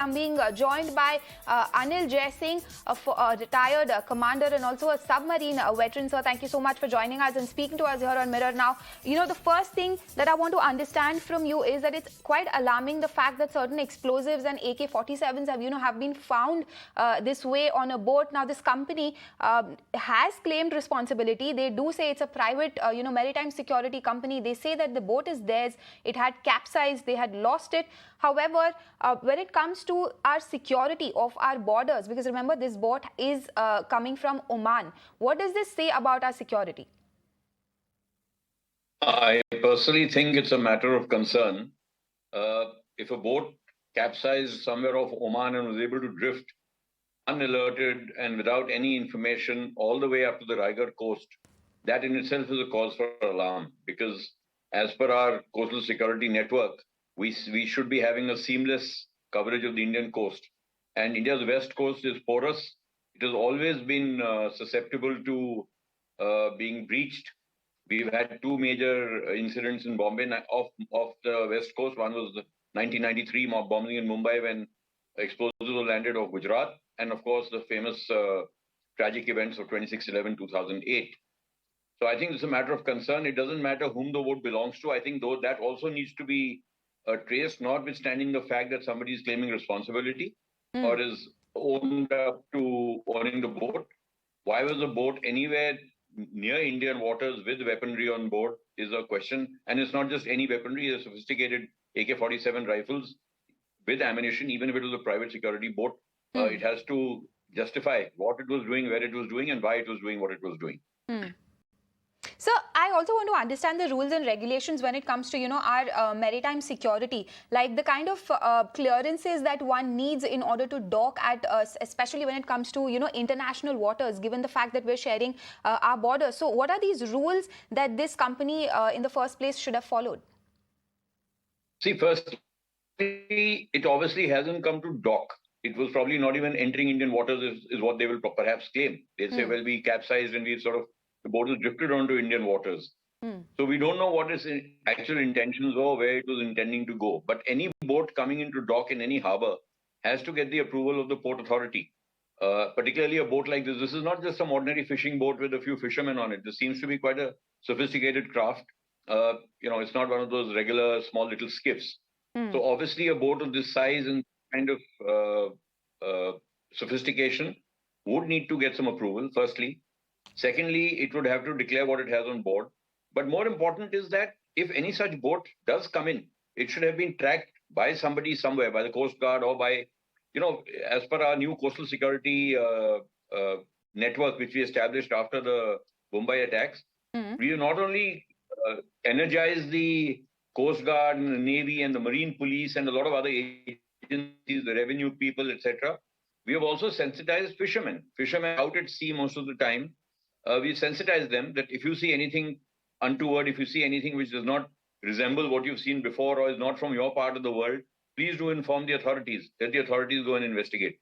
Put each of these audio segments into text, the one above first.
I'm being joined by Anil Jai Singh, a retired commander and also a submarine veteran. Sir, thank you so much for joining us and speaking to us here on Mirror Now. You know, the first thing that I want to understand from you is that it's quite alarming the fact that certain explosives and AK-47s have been found this way on a boat. Now, this company has claimed responsibility. They do say it's a private, maritime security company. They say that the boat is theirs. It had capsized. They had lost it. However, when it comes to our security of our borders, because remember this boat is coming from Oman, what does this say about our security? I personally think it's a matter of concern. If a boat capsized somewhere off Oman and was able to drift unalerted and without any information all the way up to the Raigad coast, that in itself is a cause for alarm, because as per our coastal security network, we should be having a seamless coverage of the Indian coast. And India's west coast is porous. It has always been susceptible to being breached. We've had two major incidents in Bombay off the west coast. One was the 1993 bombing in Mumbai when explosives were landed off Gujarat. And of course, the famous tragic events of 26/11/2008. So I think it's a matter of concern. It doesn't matter whom the boat belongs to. I think though that also needs to be traced, notwithstanding the fact that somebody is claiming responsibility or is owned up to owning the boat. Why was the boat anywhere near Indian waters with weaponry on board is a question. And it's not just any weaponry, it's sophisticated AK-47 rifles with ammunition. Even if it was a private security boat, it has to justify what it was doing, where it was doing, and why it was doing what it was doing. So I also want to understand the rules and regulations when it comes to, our maritime security, like the kind of clearances that one needs in order to dock at, especially when it comes to, international waters, given the fact that we're sharing our borders. So what are these rules that this company in the first place should have followed? See, first, it obviously hasn't come to dock. It was probably not even entering Indian waters is what they will perhaps claim. They'll say, well, we capsized and we the boat was drifted onto Indian waters. So we don't know what its actual intentions were, where it was intending to go. But any boat coming into dock in any harbor has to get the approval of the port authority. Particularly a boat like this. This is not just some ordinary fishing boat with a few fishermen on it. This seems to be quite a sophisticated craft. It's not one of those regular small little skiffs. So obviously a boat of this size and kind of sophistication would need to get some approval, firstly. Secondly, it would have to declare what it has on board. But more important is that if any such boat does come in, it should have been tracked by somebody somewhere, by the Coast Guard or by, as per our new coastal security network, which we established after the Mumbai attacks. We not only energized the Coast Guard and the Navy and the Marine Police and a lot of other agencies, the revenue people, etc. We have also sensitized fishermen. Fishermen out at sea most of the time. We sensitize them that if you see anything untoward, if you see anything which does not resemble what you've seen before or is not from your part of the world, please do inform the authorities. Let the authorities go and investigate.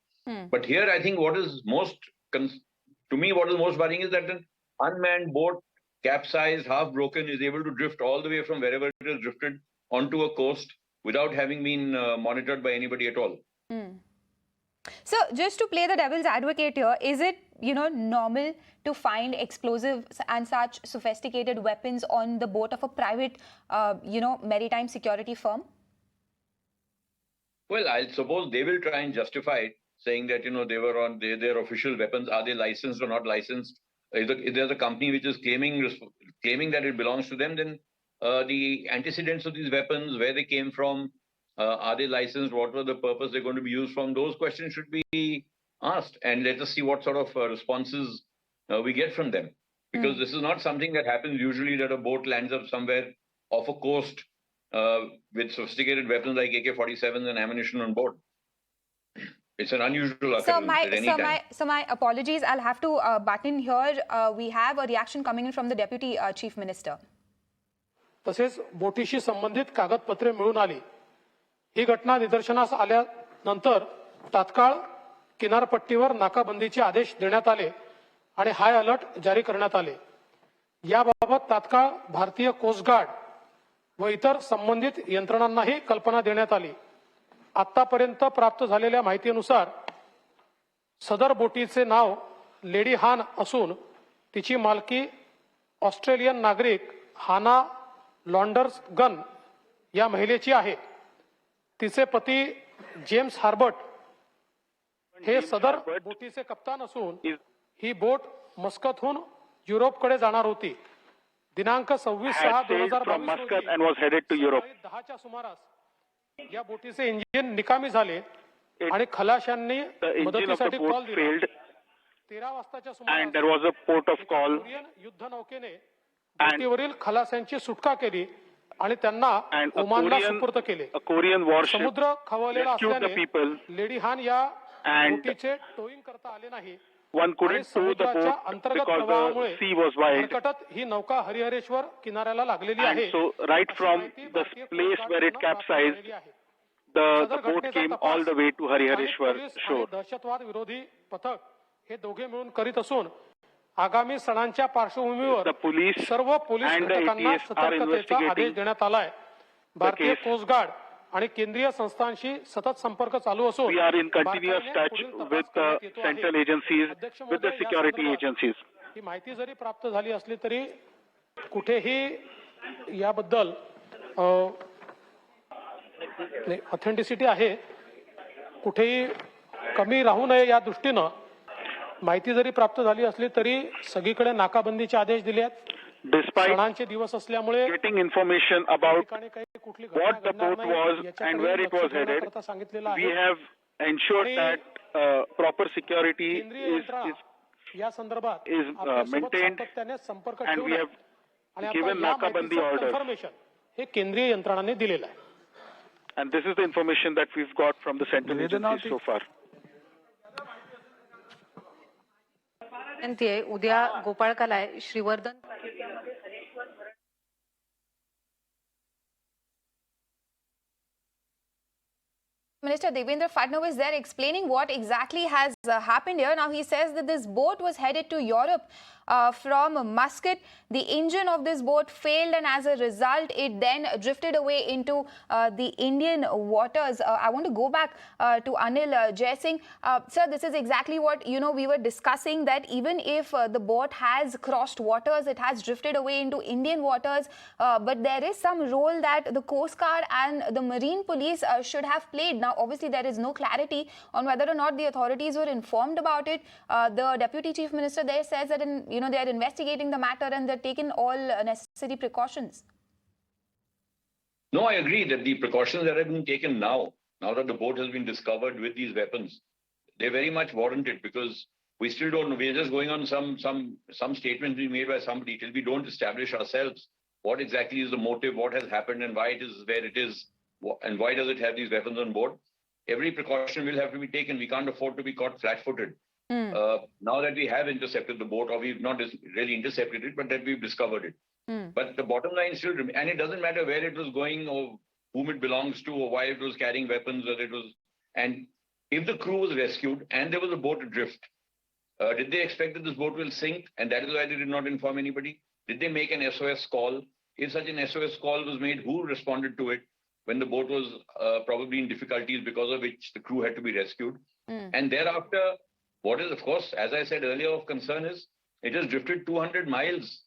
But here, I think what is most worrying is that an unmanned boat, capsized, half broken, is able to drift all the way from wherever it is drifted onto a coast without having been monitored by anybody at all. So just to play the devil's advocate here, is it, normal to find explosives and such sophisticated weapons on the boat of a private, maritime security firm? Well, I suppose they will try and justify it, saying that, they were on their official weapons. Are they licensed or not licensed? If there's a company which is claiming that it belongs to them, then the antecedents of these weapons, where they came from, are they licensed? What was the purpose they're going to be used from? Those questions should be asked, and let us see what sort of responses we get from them. Because this is not something that happens usually, that a boat lands up somewhere off a coast with sophisticated weapons like AK-47s and ammunition on board. It's an unusual occurrence at any time. So my apologies. I'll have to butt in here. We have a reaction coming in from the Deputy Chief Minister. तसेच बोटीशी संबंधित कागदपत्रे मिळून आली. ही घटना निदर्शनास आल्यानंतर तात्काळ किनारपट्टीवर नाकाबंदीचे आदेश देण्यात आले आणि हाय अलर्ट जारी करण्यात आले. याबाबत तात्काळ भारतीय कोस्ट गार्ड व इतर संबंधित यंत्रणांनाही कल्पना देण्यात आली. आतापर्यंत प्राप्त झालेल्या माहितीनुसार सदर बोटीचे नाव लेडी हान असून तिची मालकी ऑस्ट्रेलियन नागरिक हाना लॉन्डर्स गन या महिलेची आहे. तिचे पती जेम्स हार्बर्ट हे सदर बोटीचे कप्तान असून ही बोट मस्कतहून युरोपकडे जाणार होती. दिनांक 26/6/2022 10च्या सुमारास या बोटीचे इंजिन निकामी झाले आणि खलाशांनी मदतीसाठी कॉल दिला. 13 वाजताच्या सुमारास कोरियन युद्ध नौकेने बोटीवरील खलाशांची सुटका केली आणि त्यांना ओमानला सुपूर्द केले. समुद्र खवळलेला असल्याने लेडी हान या बोटीचे टोईंग करता आले नाही. समुद्राच्या अंतर्गत प्रवाहामुळे भरकटत ही नौका हरिहरेश्वर किनाऱ्याला लागलेली आहे. Right from the place where it capsized, the boat came all the way to Harihareshwar shore. दहशतवाद विरोधी पथक हे दोघे मिळून करीत असून आगामी सणांच्या पार्श्वभूमीवर सर्व पोलीस घटकांना सतर्कतेचा आदेश देण्यात आलाय. भारतीय कोस्ट गार्ड आणि केंद्रीय संस्थांशी सतत संपर्क चालू असून we are in continuous touch with the central agencies, with the security agencies. ही माहिती जरी प्राप्त झाली असली तरी कुठेही याबद्दल ऑथेंटिसिटी आहे, कुठेही कमी राहू नये या दृष्टीनं माहिती जरी प्राप्त झाली असली तरी सगळीकडे नाकाबंदीचे आदेश दिले आहेत. Despite सणांचे दिवस असल्यामुळे getting information about what the boat was and where it was headed, we have ensured that proper security या संदर्भात is maintained and we have given nakabandi orders. हे केंद्रीय यंत्रणांनी दिलेलं आहे. And this is the information that we've got from the central agencies so far. उद्या Gopalkala Shrivardhan Minister Devendra Fadnavis there explaining what exactly has happened here. Now he says that this boat was headed to Europe from Muscat. The engine of this boat failed and as a result it then drifted away into the Indian waters. I want to go back to Anil Jaising. Sir, this is exactly what we were discussing, that even if the boat has crossed waters, it has drifted away into Indian waters, but there is some role that the Coast Guard and the Marine Police should have played. Now obviously there is no clarity on whether or not the authorities were informed about it. The Deputy Chief Minister there says that they are investigating the matter and they're taking all necessary precautions. No, I agree that the precautions that have been taken now that the boat has been discovered with these weapons, they're very much warranted, because we still don't know. We're just going on some statements being made by somebody till we don't establish ourselves what exactly is the motive, what has happened, and why it is where it is, and why does it have these weapons on board. Every precaution will have to be taken. We can't afford to be caught flat-footed. Now that we have intercepted the boat, or we've not really intercepted it, but that we've discovered it. But the bottom line still remains, and it doesn't matter where it was going or whom it belongs to or why it was carrying weapons, or it was. And if the crew was rescued and there was a boat adrift, did they expect that this boat will sink, and that is why they did not inform anybody? Did they make an SOS call? If such an SOS call was made, who responded to it when the boat was probably in difficulties, because of which the crew had to be rescued? And thereafter, what is, of course, as I said earlier, of concern is it has drifted 200 miles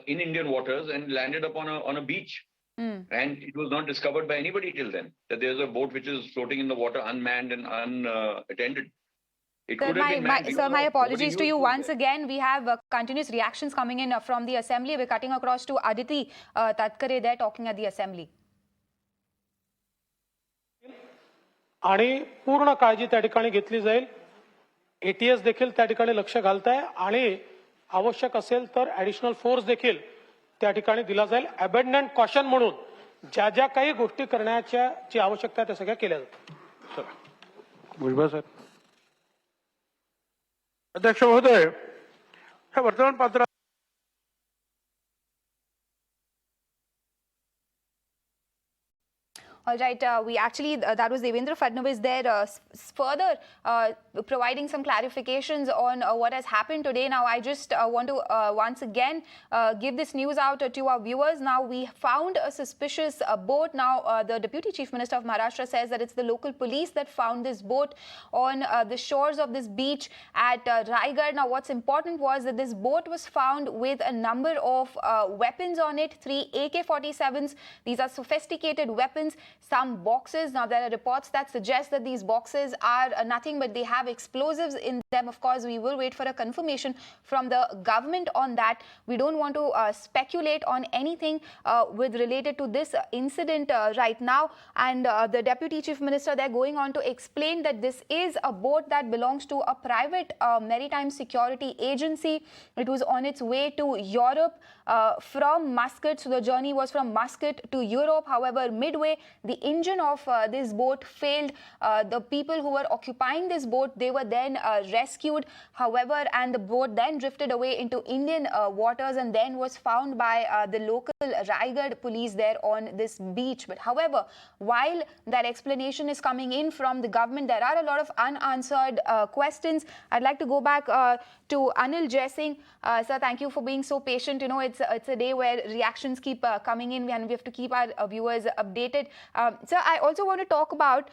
in Indian waters and landed up on a beach. And it was not discovered by anybody till then that there's a boat which is floating in the water unmanned and unattended. It could have been manned. Sir, my apologies to you once again. We have continuous reactions coming in from the assembly. We're cutting across to Aditi Tatkare there talking at the assembly. आणि पूर्ण काळजी त्या ठिकाणी घेतली जाईल. ATS देखील त्या ठिकाणी लक्ष घालताय आणि आवश्यक असेल तर ऍडिशनल फोर्स देखील त्या ठिकाणी दिला जाईल. अबॅन्डन्ड कॉशन म्हणून ज्या ज्या काही गोष्टी करण्याच्या जी आवश्यकता आहे त्या सगळ्या केल्या जातात. भुजबळ साहेब. अध्यक्ष महोदय, ह्या वर्तमानपत्रात All right, we actually, that was Devendra Fadnavis there, further providing some clarifications on what has happened today. Now, I just want to once again give this news out to our viewers. Now, we found a suspicious boat. Now, the Deputy Chief Minister of Maharashtra says that it's the local police that found this boat on the shores of this beach at Raigad. Now, what's important was that this boat was found with a number of weapons on it, 3 AK-47s. These are sophisticated weapons. Some boxes. Now, there are reports that suggest that these boxes are nothing but they have explosives in them. Of course, we will wait for a confirmation from the government on that. We don't want to speculate on anything with related to this incident right now. And the Deputy Chief Minister, they're going on to explain that this is a boat that belongs to a private maritime security agency. It was on its way to Europe from Muscat. So the journey was from Muscat to Europe. However, midway, the engine of this boat failed. The people who were occupying this boat, they were then rescued. However, and the boat then drifted away into Indian waters and then was found by the local Raigad police there on this beach. But however, while that explanation is coming in from the government, there are a lot of unanswered questions. I'd like to go back to Anil Jaising. Sir, thank you for being so patient. You know, it's a day where reactions keep coming in and we have to keep our viewers updated. Sir, I also want to talk about,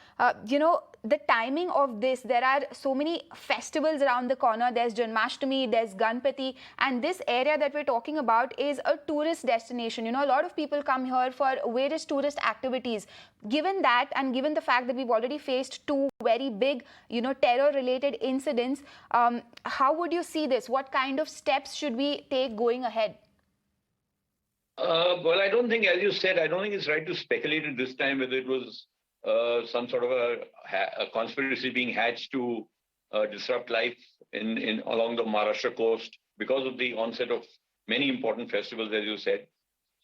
the timing of this. There are so many festivals around the corner. There's Janmashtami, there's Ganpati, and this area that we're talking about is a tourist destination. You know, a lot of people come here for various tourist activities. Given that, and given the fact that we've already faced 2 very big, terror-related incidents, how would you see this? What kind of steps should we take going ahead? Well, I don't think, as you said, I don't think it's right to speculate at this time whether it was some sort of a conspiracy being hatched to disrupt life in along the Maharashtra coast because of the onset of many important festivals, as you said.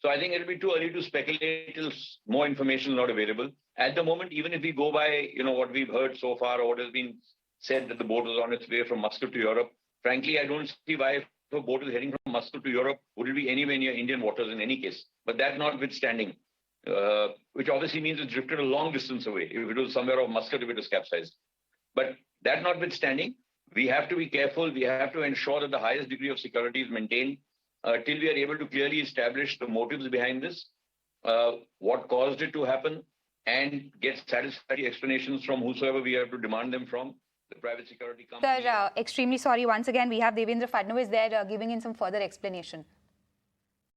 So I think it'll be too early to speculate till more information is not available. At the moment, even if we go by, what we've heard so far or what has been said that the boat was on its way from Muscat to Europe, frankly, I don't see why if a boat is heading from Muscat to Europe, would it be anywhere near Indian waters in any case? But that notwithstanding, which obviously means it drifted a long distance away. If it was somewhere off Muscat, if it was capsized. But that notwithstanding, we have to be careful. We have to ensure that the highest degree of security is maintained till we are able to clearly establish the motives behind this, what caused it to happen, and get satisfactory explanations from whosoever we have to demand them from, the private security company. Sir, extremely sorry. Once again, we have Devendra Fadnavis there giving in some further explanation.